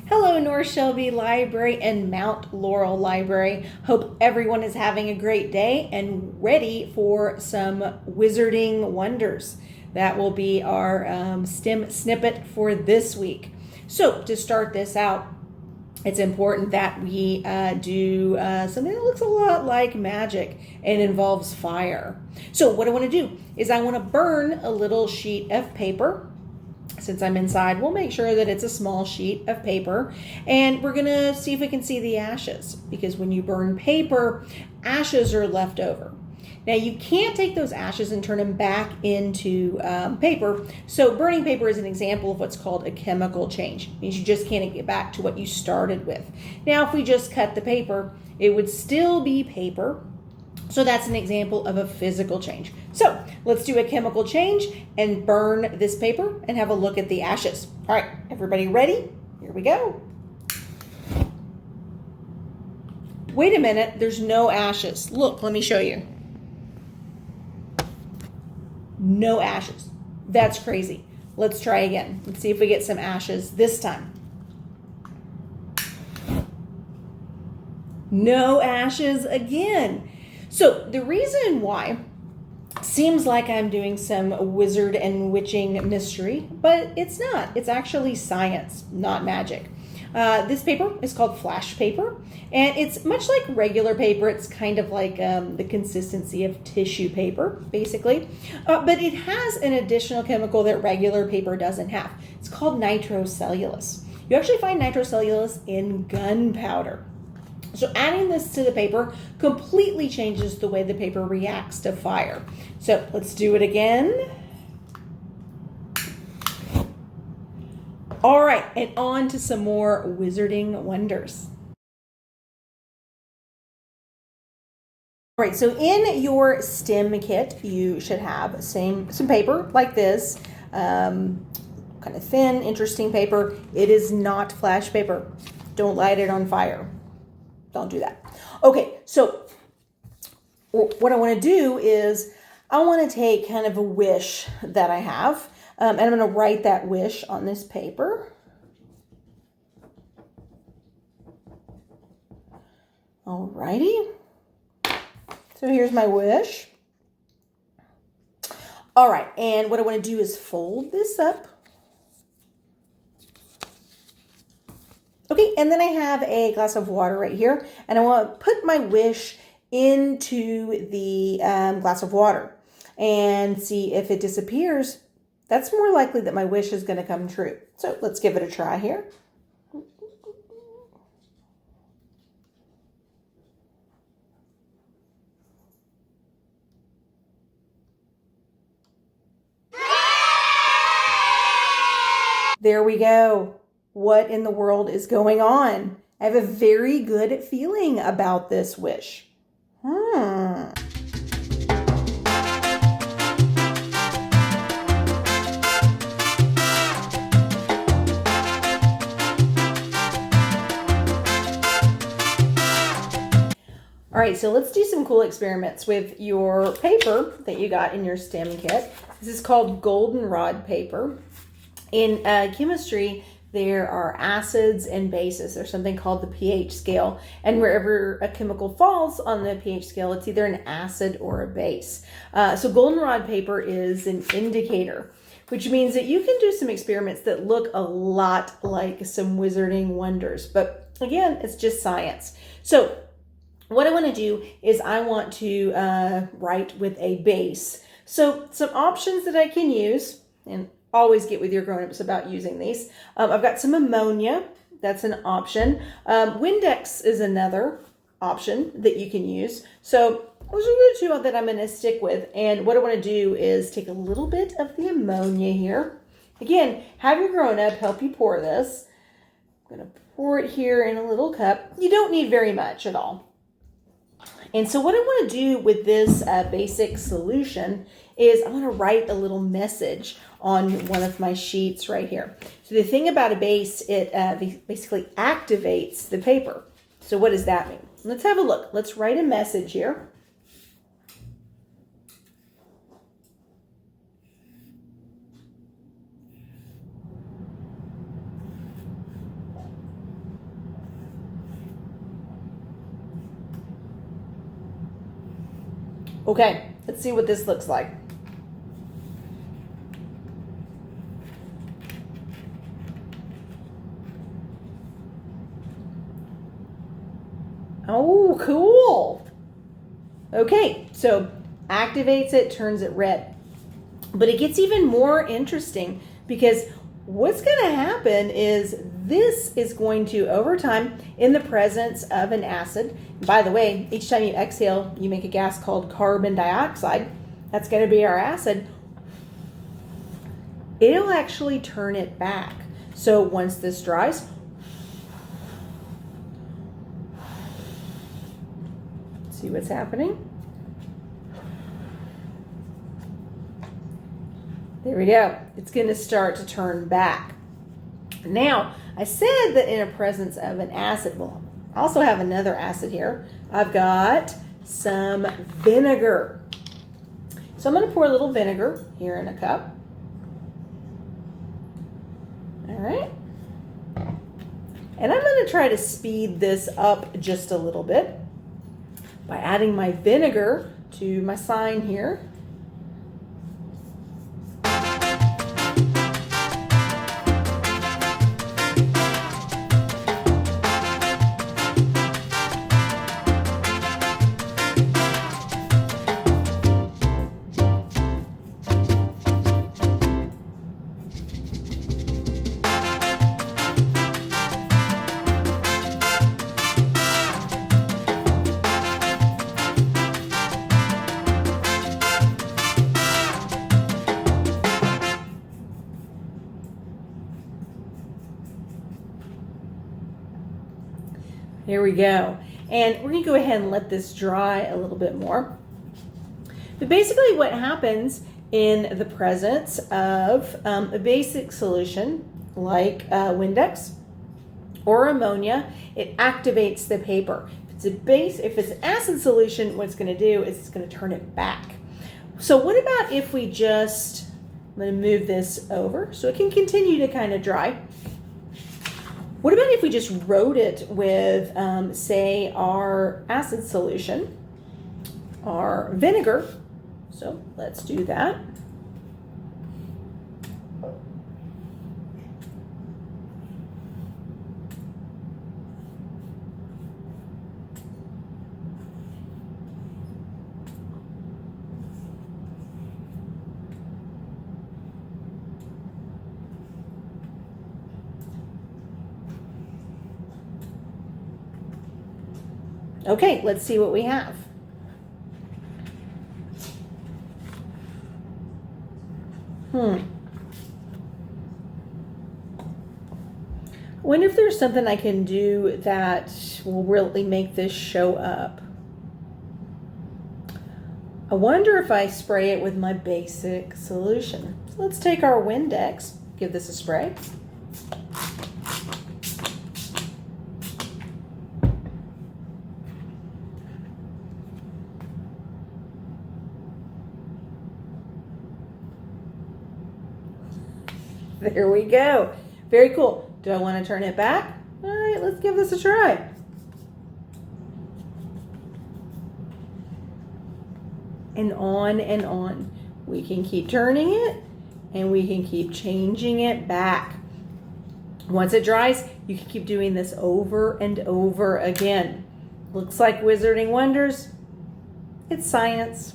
Hello, North Shelby Library and Mount Laurel Library. Hope everyone is having a great day and ready for some wizarding wonders. That will be our STEM snippet for this week. So, to start this out, it's important that we do something that looks a lot like magic and involves fire. So, what I want to do is I want to burn a little sheet of paper. Since I'm inside, we'll make sure that it's a small sheet of paper, and we're gonna see if we can see the ashes, because when you burn paper, ashes are left over. Now, you can't take those ashes and turn them back into paper, so burning paper is an example of what's called a chemical change. It means you just can't get back to what you started with. Now, if we just cut the paper, it would still be paper. So that's an example of a physical change. So let's do a chemical change and burn this paper and have a look at the ashes. All right, everybody ready? Here we go. Wait a minute, there's no ashes. Look, let me show you. No ashes. That's crazy. Let's try again. Let's see if we get some ashes this time. No ashes again. So the reason why seems like I'm doing some wizard and witching mystery, but it's not. It's actually science, not magic. This paper is called flash paper, and it's much like regular paper. It's kind of like the consistency of tissue paper, basically. But it has an additional chemical that regular paper doesn't have. It's called nitrocellulose. You actually find nitrocellulose in gunpowder. So adding this to the paper completely changes the way the paper reacts to fire. So let's do it again. All right, and on to some more wizarding wonders. All right, so in your STEM kit, you should have some paper like this, kind of thin, interesting paper. It is not flash paper. Don't light it on fire. Don't do that. Okay, so what I want to do is I want to take kind of a wish that I have, and I'm going to write that wish on this paper. Alrighty. So here's my wish. All right, and what I want to do is fold this up. Okay, and then I have a glass of water right here, and I want to put my wish into the glass of water and see if it disappears. That's more likely that my wish is going to come true. So let's give it a try here. There we go. What in the world is going on? I have a very good feeling about this wish. All right, so let's do some cool experiments with your paper that you got in your STEM kit. This is called goldenrod paper. In chemistry, there are acids and bases. There's something called the pH scale, and wherever a chemical falls on the pH scale, it's either an acid or a base. So goldenrod paper is an indicator, which means that you can do some experiments that look a lot like some wizarding wonders. But again, it's just science. So what I want to do is I want to write with a base. So some options that I can use, and always get with your grown-ups about using these. I've got some ammonia. That's an option. Windex is another option that you can use. So those are the two that I'm going to stick with. And what I want to do is take a little bit of the ammonia here. Again, have your grown-up help you pour this. I'm going to pour it here in a little cup. You don't need very much at all. And so what I want to do with this basic solution is I want to write a little message on one of my sheets right here. So the thing about a base, it basically activates the paper. So what does that mean? Let's have a look. Let's write a message here. Okay, let's see what this looks like. Oh, cool. Okay, so activates it, turns it red. But it gets even more interesting because what's going to happen is this is going to, over time, in the presence of an acid. By the way, each time you exhale, you make a gas called carbon dioxide. That's going to be our acid. It'll actually turn it back. So once this dries, see what's happening? There we go. It's going to start to turn back. Now, I said that in a presence of an acid. Well, I also have another acid here. I've got some vinegar. So I'm going to pour a little vinegar here in a cup. All right. And I'm going to try to speed this up just a little bit by adding my vinegar to my sign here. There we go. And we're going to go ahead and let this dry a little bit more. But basically what happens in the presence of a basic solution like Windex or ammonia, it activates the paper. If it's an acid solution, what it's going to do is it's going to turn it back. So what about if we just, I'm going to move this over so it can continue to kind of dry. What about if we just wrote it with, say, our acid solution, our vinegar? So let's do that. Okay, let's see what we have. I wonder if there's something I can do that will really make this show up. I wonder if I spray it with my basic solution. So let's take our Windex, give this a spray. There we go. Very cool. Do I want to turn it back? All right, let's give this a try. And on. We can keep turning it and we can keep changing it back. Once it dries, you can keep doing this over and over again. Looks like Wizarding Wonders. It's science.